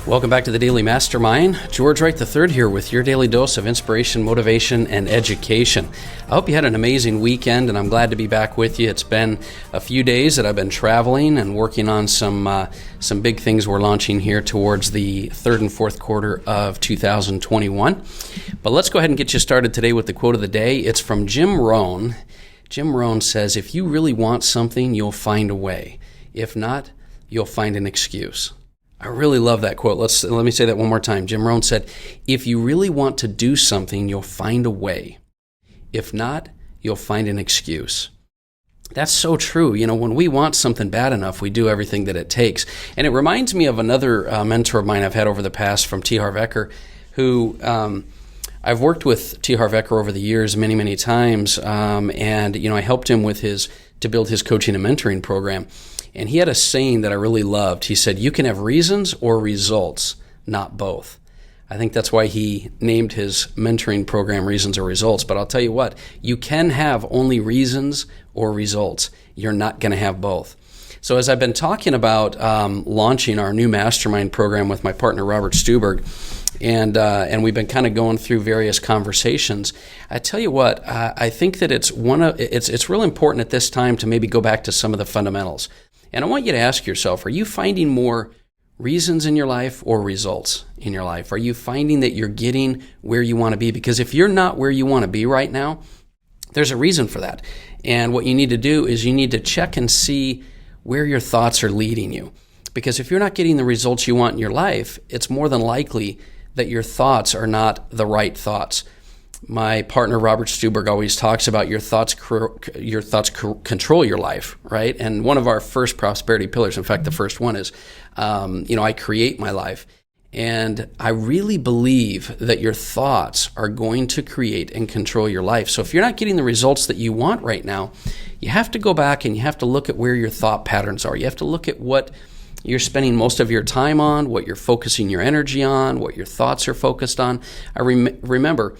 Welcome back to the Daily Mastermind. George Wright III here with your daily dose of inspiration, motivation, and education. I hope you had an amazing weekend, and I'm glad to be back with you. It's been a few days that I've been traveling and working on some big things we're launching here towards the third and fourth quarter of 2021. But let's go ahead and get you started today with the quote of the day. It's from Jim Rohn. Jim Rohn says, "If you really want something, you'll find a way. If not, you'll find an excuse." I really love that quote. Let me say that one more time. Jim Rohn said, "If you really want to do something, you'll find a way. If not, you'll find an excuse." That's so true. You know, when we want something bad enough, we do everything that it takes. And it reminds me of another mentor of mine I've had over the past from T. Harv Eker, who I've worked with T. Harv Eker over the years many, many times. And, you know, I helped him with to build his coaching and mentoring program. And he had a saying that I really loved. He said, "You can have reasons or results, not both." I think that's why he named his mentoring program Reasons or Results. But I'll tell you what, you can have only reasons or results. You're not going to have both. So as I've been talking about launching our new mastermind program with my partner, Robert Stuberg, and we've been kind of going through various conversations, I tell you what, I think that it's real important at this time to maybe go back to some of the fundamentals. And I want you to ask yourself, are you finding more reasons in your life or results in your life? Are you finding that you're getting where you want to be? Because if you're not where you want to be right now, there's a reason for that. And what you need to do is you need to check and see where your thoughts are leading you. Because if you're not getting the results you want in your life, it's more than likely that your thoughts are not the right thoughts. My partner, Robert Stuberg, always talks about your thoughts control your life, right? And one of our first prosperity pillars, in fact, the first one is, I create my life. And I really believe that your thoughts are going to create and control your life. So if you're not getting the results that you want right now, you have to go back and you have to look at where your thought patterns are. You have to look at what you're spending most of your time on, what you're focusing your energy on, what your thoughts are focused on. I remember,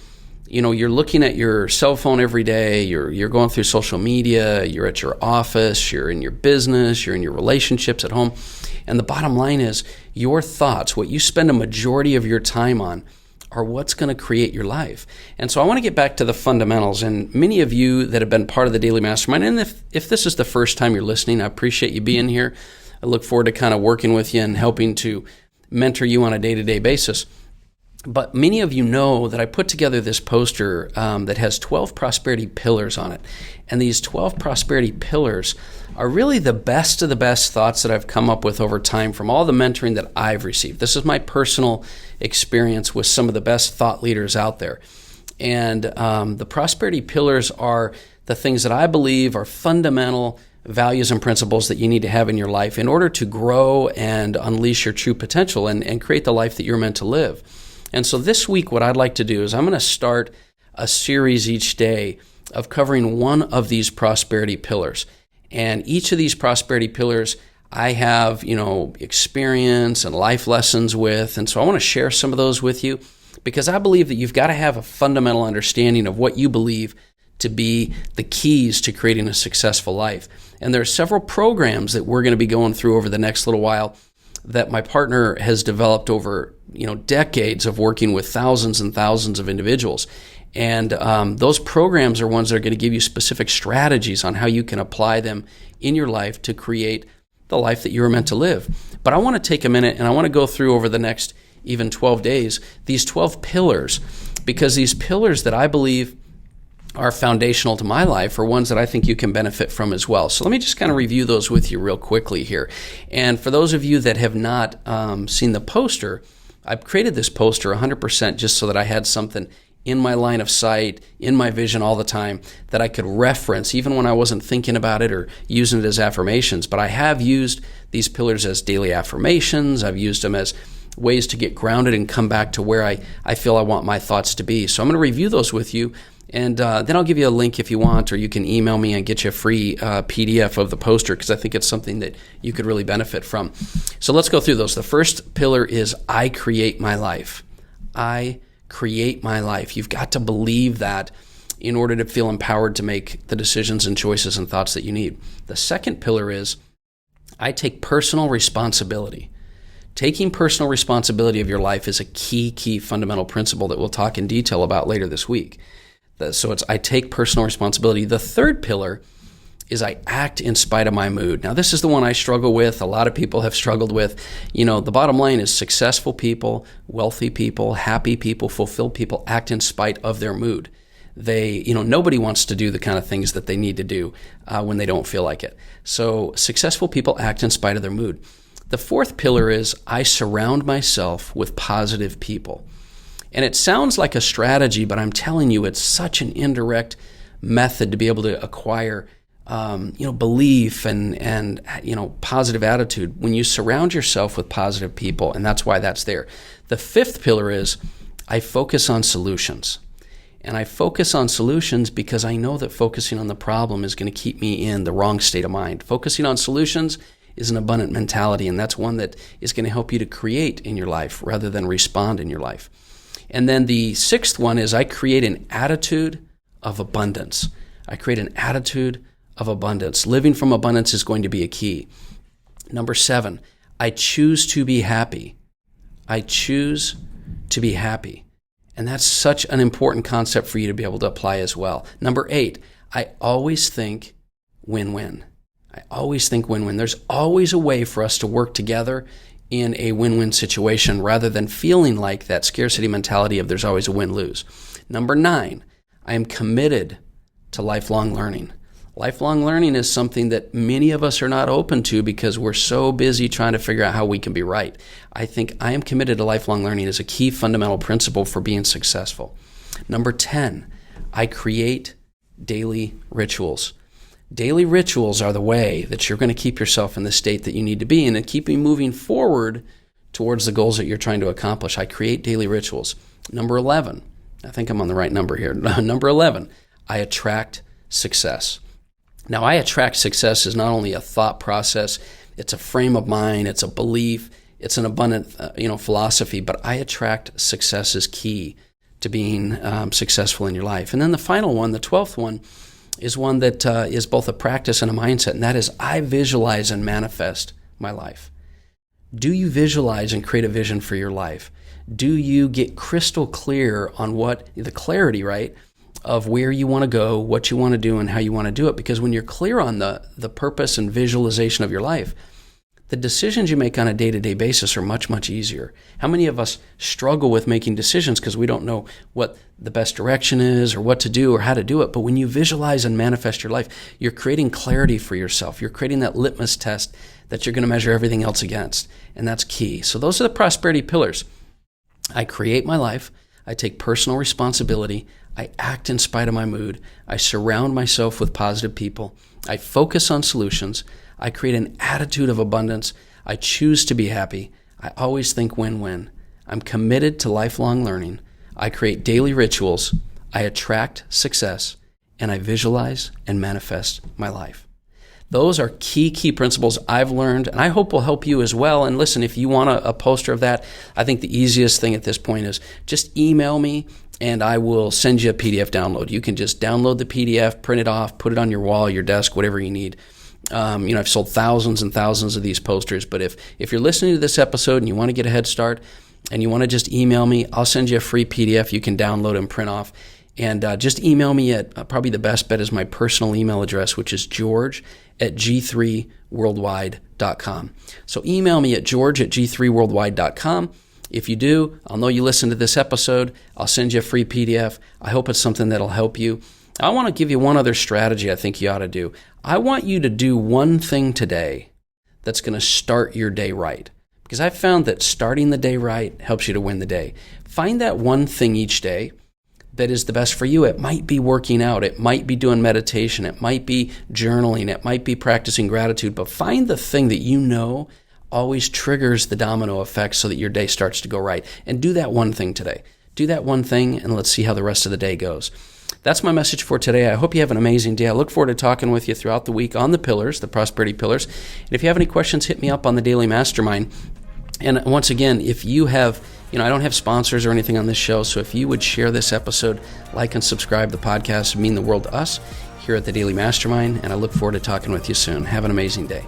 you're looking at your cell phone every day, you're going through social media, you're at your office, you're in your business, you're in your relationships at home. And the bottom line is your thoughts, what you spend a majority of your time on, are what's going to create your life. And so I want to get back to the fundamentals. And many of you that have been part of the Daily Mastermind, and if this is the first time you're listening, I appreciate you being here. I look forward to kind of working with you and helping to mentor you on a day-to-day basis. But many of you know that I put together this poster that has 12 prosperity pillars on it. And these 12 prosperity pillars are really the best of the best thoughts that I've come up with over time from all the mentoring that I've received. This is my personal experience with some of the best thought leaders out there. And the prosperity pillars are the things that I believe are fundamental values and principles that you need to have in your life in order to grow and unleash your true potential and create the life that you're meant to live. And so this week, what I'd like to do is I'm going to start a series each day of covering one of these prosperity pillars. And each of these prosperity pillars I have, experience and life lessons with. And so I want to share some of those with you because I believe that you've got to have a fundamental understanding of what you believe to be the keys to creating a successful life. And there are several programs that we're going to be going through over the next little while that my partner has developed over decades of working with thousands and thousands of individuals. And those programs are ones that are going to give you specific strategies on how you can apply them in your life to create the life that you were meant to live. But I want to take a minute and I want to go through over the next even 12 days these 12 pillars, because these pillars that I believe are foundational to my life are ones that I think you can benefit from as well. So let me just kind of review those with you real quickly here. And for those of you that have not seen the poster, I've created this poster 100% just so that I had something in my line of sight, in my vision all the time that I could reference even when I wasn't thinking about it or using it as affirmations. But I have used these pillars as daily affirmations. I've used them as ways to get grounded and come back to where I feel I want my thoughts to be. So I'm going to review those with you. And then I'll give you a link if you want, or you can email me and get you a free PDF of the poster because I think it's something that you could really benefit from. So let's go through those. The first pillar is I create my life. I create my life. You've got to believe that in order to feel empowered to make the decisions and choices and thoughts that you need. The second pillar is I take personal responsibility Taking personal responsibility of your life is a key fundamental principle that we'll talk in detail about later this week. So I take personal responsibility. The third pillar is I act in spite of my mood. Now, this is the one I struggle with. A lot of people have struggled with. The bottom line is successful people, wealthy people, happy people, fulfilled people act in spite of their mood. Nobody wants to do the kind of things that they need to do when they don't feel like it. So successful people act in spite of their mood. The fourth pillar is I surround myself with positive people. And it sounds like a strategy, but I'm telling you, it's such an indirect method to be able to acquire belief and positive attitude when you surround yourself with positive people, and that's why that's there. The fifth pillar is I focus on solutions. And I focus on solutions because I know that focusing on the problem is going to keep me in the wrong state of mind. Focusing on solutions is an abundant mentality, and that's one that is going to help you to create in your life rather than respond in your life. And then the sixth one is I create an attitude of abundance. I create an attitude of abundance. Living from abundance is going to be a key. Number 7, I choose to be happy. I choose to be happy. And that's such an important concept for you to be able to apply as well. Number 8, I always think win-win. I always think win-win. There's always a way for us to work together in a win-win situation rather than feeling like that scarcity mentality of there's always a win-lose. Number 9, I am committed to lifelong learning. Lifelong learning is something that many of us are not open to because we're so busy trying to figure out how we can be right. I think I am committed to lifelong learning as a key fundamental principle for being successful. Number 10, I create daily rituals. Daily rituals are the way that you're going to keep yourself in the state that you need to be in and keep you moving forward towards the goals that you're trying to accomplish. I create daily rituals. Number 11, I think I'm on the right number here. Number 11, I attract success. Now, I attract success is not only a thought process, it's a frame of mind, it's a belief, it's an abundant philosophy, but I attract success is key to being successful in your life. And then the final one, the 12th one, is one that is both a practice and a mindset, and that is I visualize and manifest my life. Do you visualize and create a vision for your life? Do you get crystal clear on what the clarity, right, of where you want to go, what you want to do, and how you want to do it? Because when you're clear on the purpose and visualization of your life, the decisions you make on a day-to-day basis are much, much easier. How many of us struggle with making decisions because we don't know what the best direction is or what to do or how to do it? But when you visualize and manifest your life, you're creating clarity for yourself. You're creating that litmus test that you're going to measure everything else against, and that's key. So those are the prosperity pillars. I create my life. I take personal responsibility. I act in spite of my mood. I surround myself with positive people. I focus on solutions. I create an attitude of abundance. I choose to be happy. I always think win-win. I'm committed to lifelong learning. I create daily rituals. I attract success. And I visualize and manifest my life. Those are key principles I've learned, and I hope will help you as well. And listen, if you want a poster of that, I think the easiest thing at this point is just email me, and I will send you a PDF download. You can just download the PDF, print it off, put it on your wall, your desk, whatever you need. I've sold thousands and thousands of these posters, but if you're listening to this episode and you want to get a head start and you want to just email me, I'll send you a free PDF you can download and print off. And just email me at probably the best bet is my personal email address, which is george@g3worldwide.com. So email me at george@g3worldwide.com. If you do, I'll know you listened to this episode. I'll send you a free PDF. I hope it's something that'll help you. I want to give you one other strategy I think you ought to do. I want you to do one thing today that's going to start your day right. Because I've found that starting the day right helps you to win the day. Find that one thing each day that is the best for you. It might be working out. It might be doing meditation. It might be journaling. It might be practicing gratitude. But find the thing that you know always triggers the domino effect so that your day starts to go right. And do that one thing today. Do that one thing, and let's see how the rest of the day goes. That's my message for today. I hope you have an amazing day. I look forward to talking with you throughout the week on the pillars, the prosperity pillars. And if you have any questions, hit me up on the Daily Mastermind. And once again, if you have, I don't have sponsors or anything on this show, so if you would share this episode, like and subscribe, the podcast would mean the world to us here at the Daily Mastermind, and I look forward to talking with you soon. Have an amazing day.